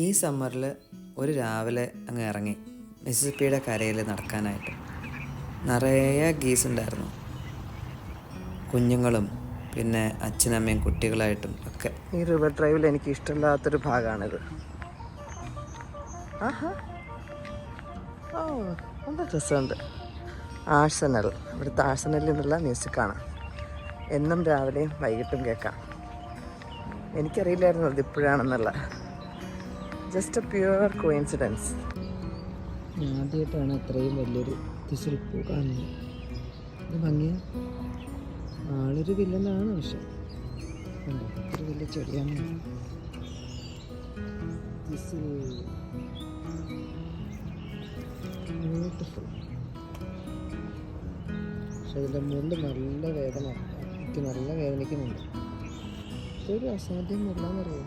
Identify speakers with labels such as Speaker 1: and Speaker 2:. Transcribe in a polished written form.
Speaker 1: ഈ സമ്മറിൽ ഒരു രാവിലെ അങ്ങ് ഇറങ്ങി മിസിസിപ്പിയുടെ കരയിൽ നടക്കാനായിട്ട്. നിറയെ ഗീസ് ഉണ്ടായിരുന്നു, കുഞ്ഞുങ്ങളും പിന്നെ അച്ഛനമ്മയും കുട്ടികളായിട്ടും ഒക്കെ. ഈ റിവർ ഡ്രൈവിൽ എനിക്ക് ഇഷ്ടമില്ലാത്തൊരു ഭാഗമാണിത്. ആഹാ, ഓ നല്ല രസമുണ്ട്. ആഴ്സണൽ, ഇവിടുത്തെ ആഴ്സണലിൽ നിന്നുള്ള മ്യൂസിക്കാണ്. എന്നും രാവിലെയും വൈകിട്ടും കേൾക്കാം. എനിക്കറിയില്ലായിരുന്നു അതിപ്പോഴാണെന്നുള്ള. Just a pure coincidence. ആദ്യമായിട്ടാണ് ഇത്രയും വലിയൊരു തിസിൽപ്പൂ കാണുന്നത്. ഇത് ഭംഗിയ. ആളൊരു വില്ലനാണ്, പക്ഷെ കണ്ടോ ഇത്ര വലിയ ചെടിയാണ്. ബ്യൂട്ടിഫുൾ. പക്ഷെ ഇതിൻ്റെ മുകളിൽ നല്ല വേദന, എനിക്ക് നല്ല വേദനിക്കുന്നുണ്ട്. ഇതൊരു അസാധ്യം എന്നുള്ളതെന്നറിയോ.